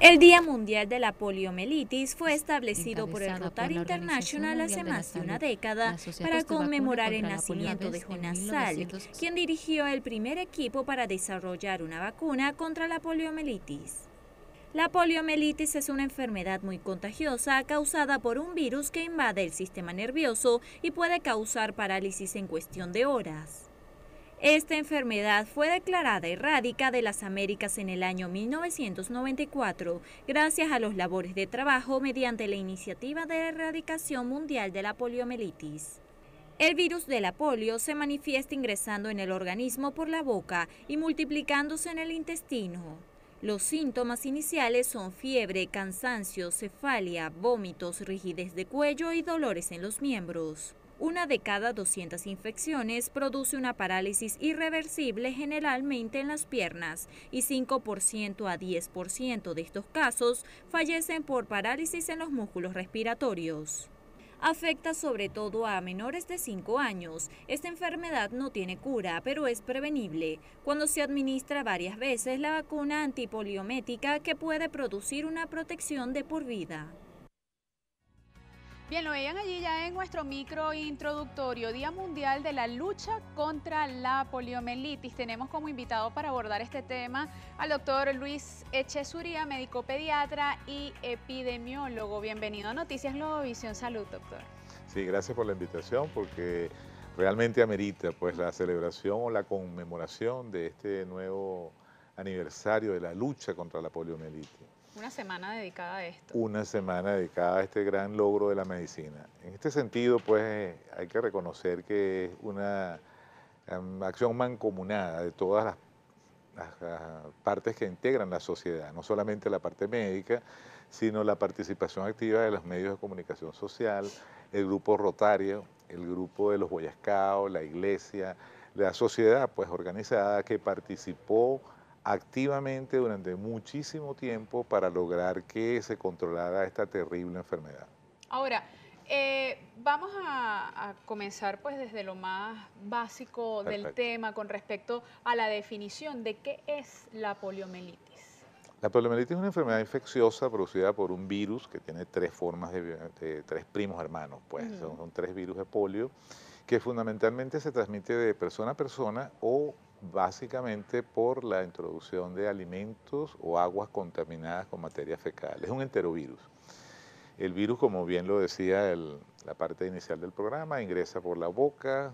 El Día Mundial de la Poliomielitis fue establecido por el Rotary International hace más de una década para conmemorar el nacimiento de Jonas Salk, quien dirigió el primer equipo para desarrollar una vacuna contra la poliomielitis. La poliomielitis es una enfermedad muy contagiosa causada por un virus que invade el sistema nervioso y puede causar parálisis en cuestión de horas. Esta enfermedad fue declarada errádica de las Américas en el año 1994, gracias a los labores de trabajo mediante la Iniciativa de Erradicación Mundial de la Poliomielitis. El virus de la polio se manifiesta ingresando en el organismo por la boca y multiplicándose en el intestino. Los síntomas iniciales son fiebre, cansancio, cefalia, vómitos, rigidez de cuello y dolores en los miembros. Una de cada 200 infecciones produce una parálisis irreversible generalmente en las piernas y 5% a 10% de estos casos fallecen por parálisis en los músculos respiratorios. Afecta sobre todo a menores de 5 años. Esta enfermedad no tiene cura, pero es prevenible cuando se administra varias veces la vacuna antipoliomética que puede producir una protección de por vida. Bien, lo veían allí ya en nuestro micro introductorio, Día Mundial de la Lucha contra la Poliomielitis. Tenemos como invitado para abordar este tema al doctor Luis Echezuría, médico pediatra y epidemiólogo. Bienvenido a Noticias Globovisión Salud, doctor. Sí, gracias por la invitación, porque realmente amerita pues la celebración o la conmemoración de este nuevo aniversario de la lucha contra la poliomielitis. Una semana dedicada a esto. Una semana dedicada a este gran logro de la medicina. En este sentido, pues, hay que reconocer que es una acción mancomunada de todas las partes que integran la sociedad, no solamente la parte médica, sino la participación activa de los medios de comunicación social, el grupo Rotario, el grupo de los Boy Scouts, la iglesia, la sociedad pues organizada que participó activamente durante muchísimo tiempo para lograr que se controlara esta terrible enfermedad. Ahora, vamos a comenzar pues desde lo más básico del tema con respecto a la definición de qué es la poliomielitis. La poliomielitis es una enfermedad infecciosa producida por un virus que tiene tres formas de tres primos hermanos, pues son tres virus de polio que fundamentalmente se transmite de persona a persona o básicamente por la introducción de alimentos o aguas contaminadas con materia fecal. Es un enterovirus. El virus, como bien lo decía la parte inicial del programa, ingresa por la boca,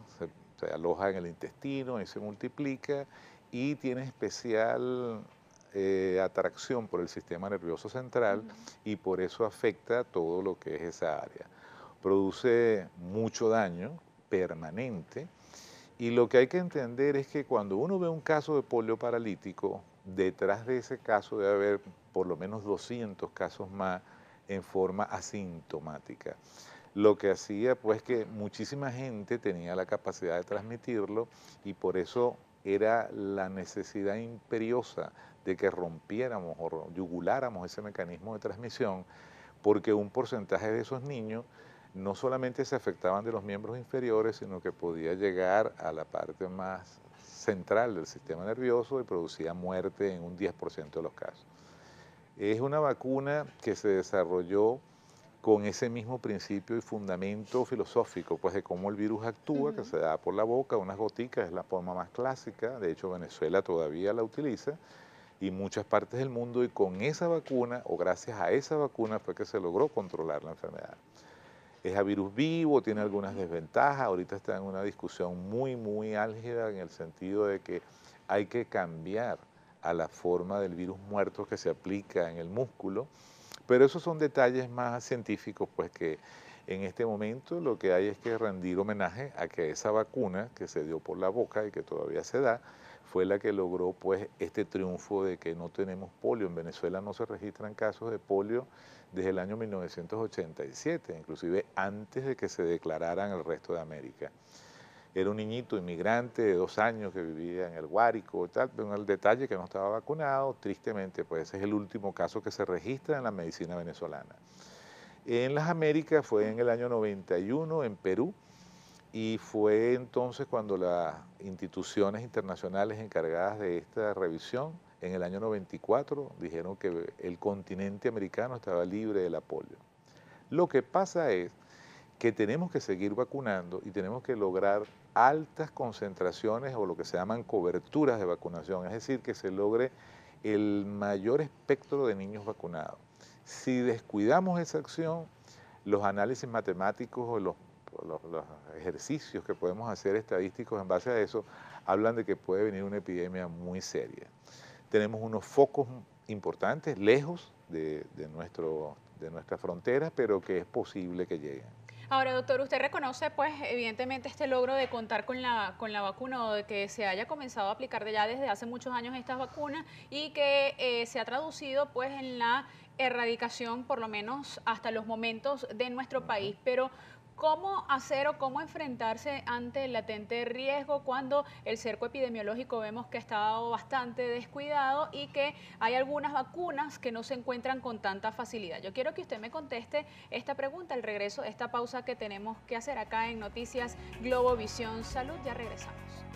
se aloja en el intestino y se multiplica y tiene especial atracción por el sistema nervioso central y por eso afecta todo lo que es esa área. Produce mucho daño permanente. Y lo que hay que entender es que cuando uno ve un caso de polio paralítico, detrás de ese caso debe haber por lo menos 200 casos más en forma asintomática. Lo que hacía pues que muchísima gente tenía la capacidad de transmitirlo y por eso era la necesidad imperiosa de que rompiéramos o yuguláramos ese mecanismo de transmisión, porque un porcentaje de esos niños no solamente se afectaban de los miembros inferiores, sino que podía llegar a la parte más central del sistema nervioso y producía muerte en un 10% de los casos. Es una vacuna que se desarrolló con ese mismo principio y fundamento filosófico, pues de cómo el virus actúa, que se da por la boca, unas goticas, es la forma más clásica, de hecho Venezuela todavía la utiliza, y muchas partes del mundo, y con esa vacuna, o gracias a esa vacuna, fue que se logró controlar la enfermedad. Es a virus vivo, tiene algunas desventajas, ahorita está en una discusión muy álgida en el sentido de que hay que cambiar a la forma del virus muerto que se aplica en el músculo, pero esos son detalles más científicos, pues que en este momento lo que hay es que rendir homenaje a que esa vacuna que se dio por la boca y que todavía se da, fue la que logró pues este triunfo de que no tenemos polio. En Venezuela no se registran casos de polio desde el año 1987, inclusive antes de que se declararan el resto de América. Era un niñito inmigrante de 2 años que vivía en el Guárico, tal, pero el detalle que no estaba vacunado, tristemente, pues ese es el último caso que se registra en la medicina venezolana. En las Américas fue en el año 91 en Perú, y fue entonces cuando las instituciones internacionales encargadas de esta revisión en el año 94 dijeron que el continente americano estaba libre de la polio. Lo que pasa es que tenemos que seguir vacunando y tenemos que lograr altas concentraciones o lo que se llaman coberturas de vacunación, es decir, que se logre el mayor espectro de niños vacunados. Si descuidamos esa acción, los análisis matemáticos o los ejercicios que podemos hacer estadísticos en base a eso, hablan de que puede venir una epidemia muy seria. Tenemos unos focos importantes, lejos de nuestra frontera, pero que es posible que lleguen. Ahora, doctor, usted reconoce, pues, evidentemente este logro de contar con la vacuna o de que se haya comenzado a aplicar ya desde hace muchos años estas vacunas y que se ha traducido, pues, en la erradicación, por lo menos hasta los momentos de nuestro país. Pero, ¿cómo hacer o cómo enfrentarse ante el latente riesgo cuando el cerco epidemiológico vemos que ha estado bastante descuidado y que hay algunas vacunas que no se encuentran con tanta facilidad? Yo quiero que usted me conteste esta pregunta al regreso de esta pausa que tenemos que hacer acá en Noticias Globovisión Salud. Ya regresamos.